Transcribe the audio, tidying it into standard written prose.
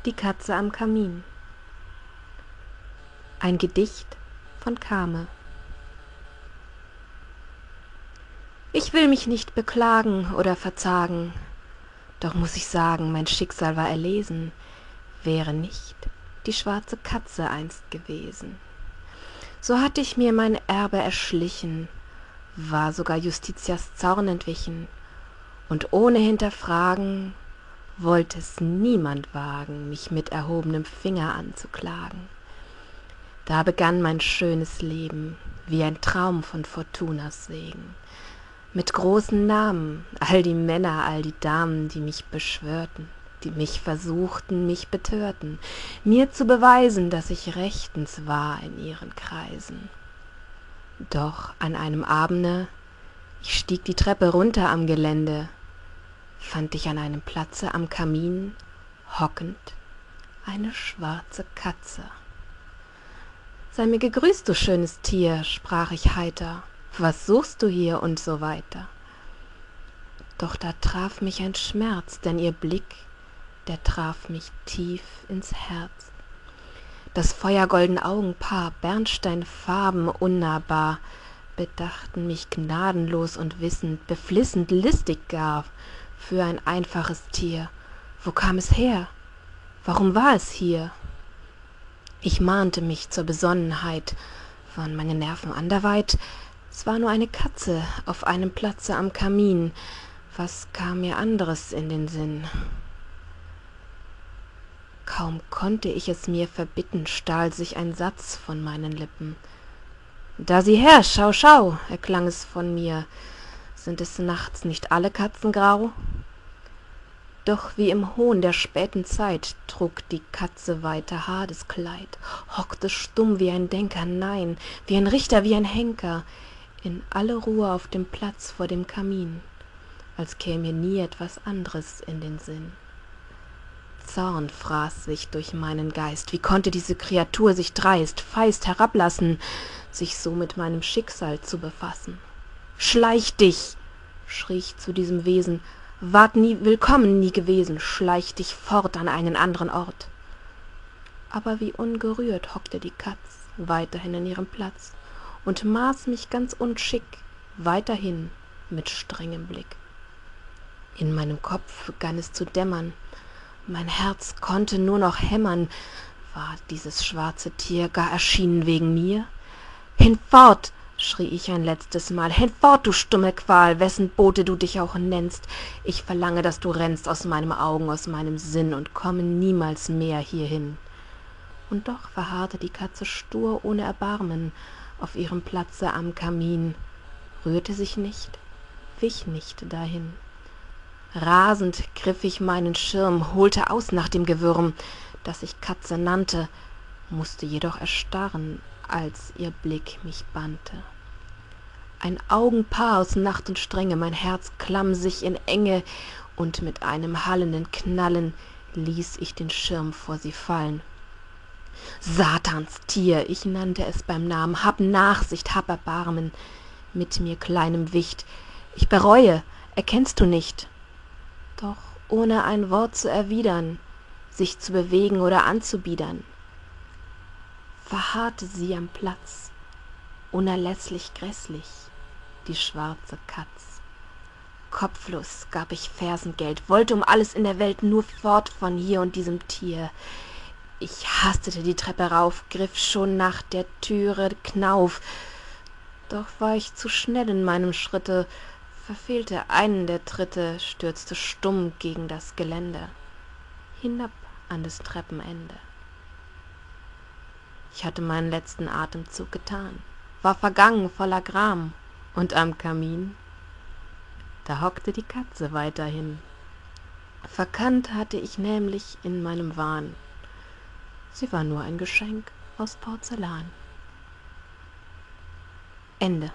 Die Katze am Kamin. Ein Gedicht von Kame. Ich will mich nicht beklagen oder verzagen, doch muß ich sagen, mein Schicksal war erlesen, wäre nicht die schwarze Katze einst gewesen. So hatte ich mir mein Erbe erschlichen, war sogar Justitias Zorn entwichen, und ohne hinterfragen wollte es niemand wagen, mich mit erhobenem Finger anzuklagen. Da begann mein schönes Leben, wie ein Traum von Fortunas Segen. Mit großen Namen, all die Männer, all die Damen, die mich beschwörten, die mich versuchten, mich betörten, mir zu beweisen, dass ich rechtens war in ihren Kreisen. Doch an einem Abende, ich stieg die Treppe runter am Gelände, fand ich an einem Platze am Kamin, hockend, eine schwarze Katze. »Sei mir gegrüßt, du schönes Tier«, sprach ich heiter, »was suchst du hier?« und so weiter. Doch da traf mich ein Schmerz, denn ihr Blick, der traf mich tief ins Herz. Das feuergolden Augenpaar, Bernsteinfarben unnahbar, bedachten mich gnadenlos und wissend, beflissend, listig gar, für ein einfaches Tier. Wo kam es her? Warum war es hier? Ich mahnte mich zur Besonnenheit, waren meine Nerven anderweit? Es war nur eine Katze auf einem Platze am Kamin. Was kam mir anderes in den Sinn? Kaum konnte ich es mir verbitten, stahl sich ein Satz von meinen Lippen. »Da sieh her, schau, schau«, erklang es von mir, »sind es nachts nicht alle Katzen grau?« Doch wie im Hohn der späten Zeit trug die Katze weiter Hadeskleid, hockte stumm wie ein Denker, nein, wie ein Richter, wie ein Henker, in alle Ruhe auf dem Platz vor dem Kamin, als käm mir nie etwas anderes in den Sinn. Zorn fraß sich durch meinen Geist, wie konnte diese Kreatur sich dreist, feist herablassen, sich so mit meinem Schicksal zu befassen. »Schleich dich«, schrie ich zu diesem Wesen, »ward nie willkommen, nie gewesen, schleich dich fort an einen anderen Ort.« Aber wie ungerührt hockte die Katz weiterhin in ihrem Platz und maß mich ganz unschick, weiterhin mit strengem Blick. In meinem Kopf begann es zu dämmern, mein Herz konnte nur noch hämmern, war dieses schwarze Tier gar erschienen wegen mir? »Hinfort«, schrie ich ein letztes Mal, »hinfort, du stumme Qual, wessen Bote du dich auch nennst, ich verlange, dass du rennst aus meinem Augen, aus meinem Sinn und komme niemals mehr hierhin.« Und doch verharrte die Katze stur ohne Erbarmen auf ihrem Platze am Kamin, rührte sich nicht, wich nicht dahin. Rasend griff ich meinen Schirm, holte aus nach dem Gewürm, das ich Katze nannte, mußte jedoch erstarren, als ihr Blick mich bannte. Ein Augenpaar aus Nacht und Strenge, mein Herz klamm sich in Enge, und mit einem hallenden Knallen ließ ich den Schirm vor sie fallen. »Satans Tier«, ich nannte es beim Namen, »hab Nachsicht, hab Erbarmen mit mir, kleinem Wicht, ich bereue, erkennst du nicht?« Doch ohne ein Wort zu erwidern, sich zu bewegen oder anzubiedern, verharrte sie am Platz, unerlässlich grässlich, die schwarze Katz. Kopflos gab ich Fersengeld, wollte um alles in der Welt nur fort von hier und diesem Tier. Ich hastete die Treppe rauf, griff schon nach der Türe Knauf, doch war ich zu schnell in meinem Schritte, verfehlte einen der Tritte, stürzte stumm gegen das Gelände, hinab an des Treppenende. Ich hatte meinen letzten Atemzug getan, war vergangen voller Gram, und am Kamin, da hockte die Katze weiterhin. Verkannt hatte ich nämlich in meinem Wahn, sie war nur ein Geschenk aus Porzellan. Ende.